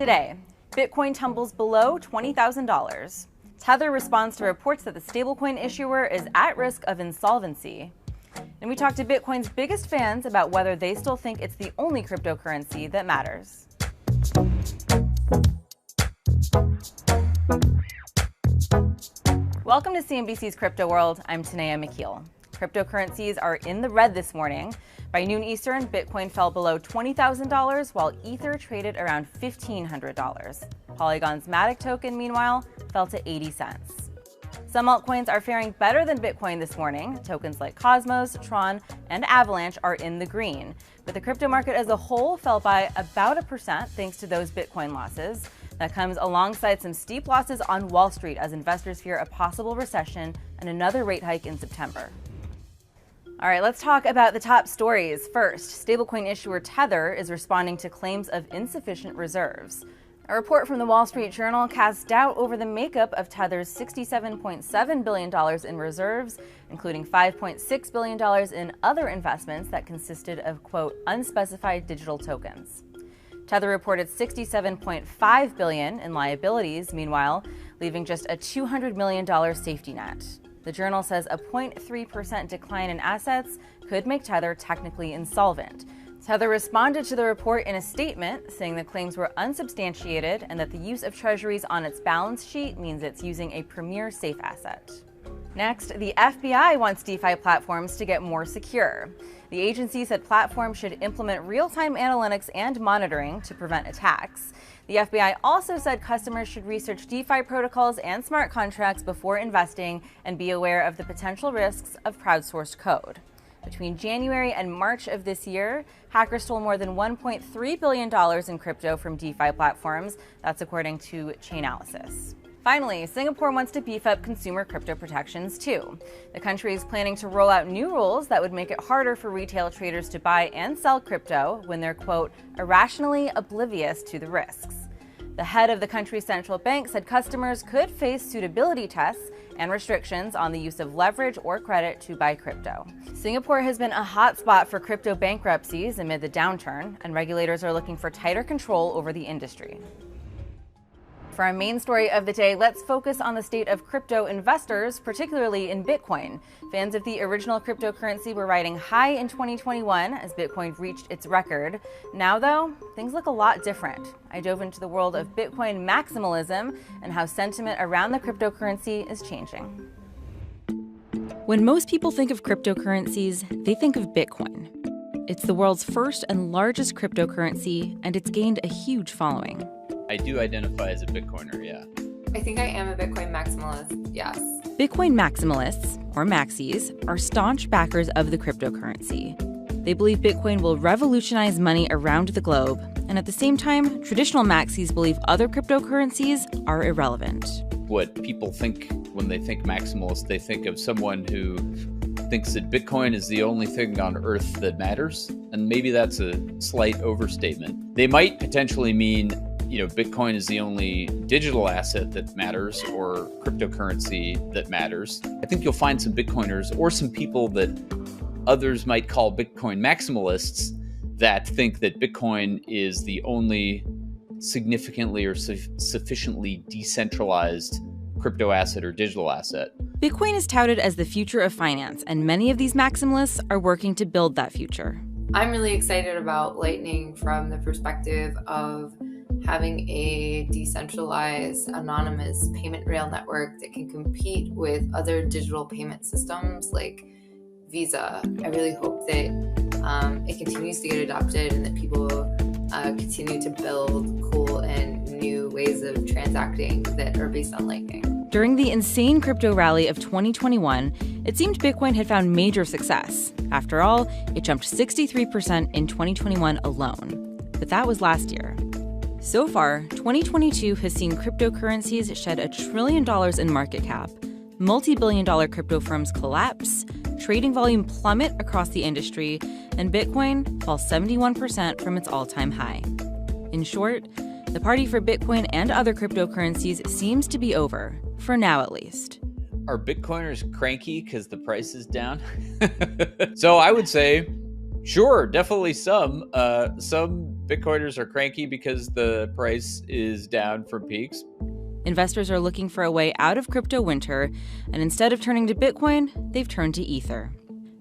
Today, Bitcoin tumbles below $20,000. Tether responds to reports that the stablecoin issuer is at risk of insolvency. And we talked to Bitcoin's biggest fans about whether they still think it's the only cryptocurrency that matters. Welcome to CNBC's Crypto World. I'm Tanea Makeel. Cryptocurrencies are in the red this morning. By noon Eastern, Bitcoin fell below $20,000, while Ether traded around $1,500. Polygon's Matic token, meanwhile, fell to 80 cents. Some altcoins are faring better than Bitcoin this morning. Tokens like Cosmos, Tron, and Avalanche are in the green. But the crypto market as a whole fell by about 1% thanks to those Bitcoin losses. That comes alongside some steep losses on Wall Street as investors fear a possible recession and another rate hike in September. All right, let's talk about the top stories. First, stablecoin issuer Tether is responding to claims of insufficient reserves. A report from the Wall Street Journal casts doubt over the makeup of Tether's $67.7 billion in reserves, including $5.6 billion in other investments that consisted of, quote, unspecified digital tokens. Tether reported $67.5 billion in liabilities, meanwhile, leaving just a $200 million safety net. The Journal says a 0.3% decline in assets could make Tether technically insolvent. Tether responded to the report in a statement, saying the claims were unsubstantiated and that the use of treasuries on its balance sheet means it's using a premier safe asset. Next, the FBI wants DeFi platforms to get more secure. The agency said platforms should implement real-time analytics and monitoring to prevent attacks. The FBI also said customers should research DeFi protocols and smart contracts before investing and be aware of the potential risks of crowdsourced code. Between January and March of this year, hackers stole more than $1.3 billion in crypto from DeFi platforms. That's according to Chainalysis. Finally, Singapore wants to beef up consumer crypto protections too. The country is planning to roll out new rules that would make it harder for retail traders to buy and sell crypto when they're, quote, irrationally oblivious to the risks. The head of the country's central bank said customers could face suitability tests and restrictions on the use of leverage or credit to buy crypto. Singapore has been a hotspot for crypto bankruptcies amid the downturn, and regulators are looking for tighter control over the industry. For our main story of the day, let's focus on the state of crypto investors, particularly in Bitcoin. Fans of the original cryptocurrency were riding high in 2021 as Bitcoin reached its record. Now, though, things look a lot different. I dove into the world of Bitcoin maximalism and how sentiment around the cryptocurrency is changing. When most people think of cryptocurrencies, they think of Bitcoin. It's the world's first and largest cryptocurrency, and it's gained a huge following. I do identify as a Bitcoiner, yeah. I think I am a Bitcoin maximalist, yes. Bitcoin maximalists, or maxis, are staunch backers of the cryptocurrency. They believe Bitcoin will revolutionize money around the globe, and at the same time, traditional maxis believe other cryptocurrencies are irrelevant. What people think when they think maximalist, they think of someone who thinks that Bitcoin is the only thing on earth that matters, and maybe that's a slight overstatement. They might potentially mean Bitcoin is the only digital asset that matters or cryptocurrency that matters. I think you'll find some Bitcoiners or some people that others might call Bitcoin maximalists that think that Bitcoin is the only significantly or sufficiently decentralized crypto asset or digital asset. Bitcoin is touted as the future of finance, and many of these maximalists are working to build that future. I'm really excited about Lightning from the perspective of having a decentralized, anonymous payment rail network that can compete with other digital payment systems like Visa. I really hope that it continues to get adopted and that people continue to build cool and new ways of transacting that are based on Lightning. During the insane crypto rally of 2021, it seemed Bitcoin had found major success. After all, it jumped 63% in 2021 alone. But that was last year. So far, 2022 has seen cryptocurrencies shed $1 trillion in market cap, multi-billion-dollar crypto firms collapse, trading volume plummet across the industry, and Bitcoin fall 71% from its all-time high. In short, the party for Bitcoin and other cryptocurrencies seems to be over, for now at least. Are Bitcoiners cranky because the price is down? So I would say, sure, definitely some Bitcoiners are cranky because the price is down from peaks. Investors are looking for a way out of crypto winter, and instead of turning to Bitcoin, they've turned to Ether.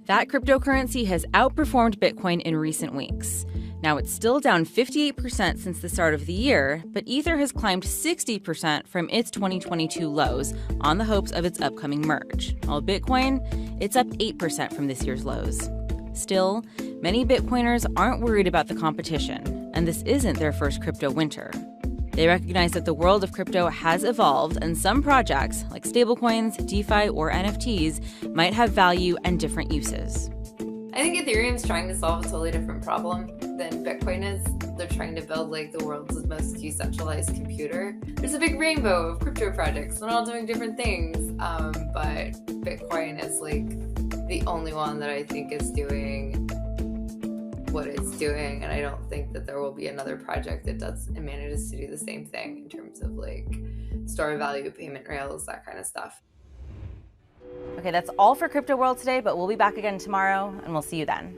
That cryptocurrency has outperformed Bitcoin in recent weeks. Now it's still down 58% since the start of the year, but Ether has climbed 60% from its 2022 lows on the hopes of its upcoming merge. While Bitcoin, it's up 8% from this year's lows. Still, many Bitcoiners aren't worried about the competition, and this isn't their first crypto winter. They recognize that the world of crypto has evolved, and some projects, like stablecoins, DeFi, or NFTs, might have value and different uses. I think Ethereum's trying to solve a totally different problem than Bitcoin is. They're trying to build like the world's most decentralized computer. There's a big rainbow of crypto projects and all doing different things, but Bitcoin is like the only one that I think is doing what it's doing, and I don't think that there will be another project that does and manages to do the same thing in terms of like store value, payment rails, that kind of stuff. Okay, that's all for Crypto World today, but we'll be back again tomorrow, and we'll see you then.